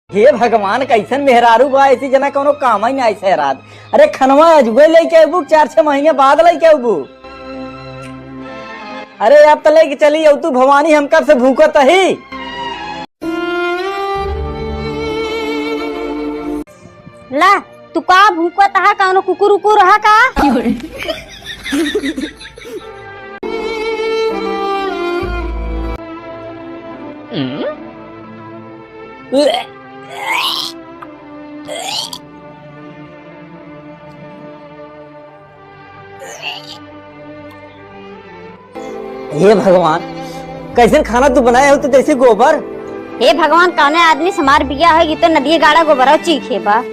हे भगवान कैसन मेहरारू बा ऐसी जना कोनो काम ही नहीं ऐसे रात। अरे खनवा अजबे लेके अबू 4-6 महीने बाद लेके अबू। अरे अब तो लेके चली अब तू भवानी हम कब से भूखत ही। ला तू का भूखत हा कौनो कुकुर उकुर हा का? हे भगवान कैसे खाना तू बनाया हो तो जैसे गोबर। हे भगवान कौने आदमी समार बिया होगी तो नदिये गाड़ा गोबरा चीखे बा।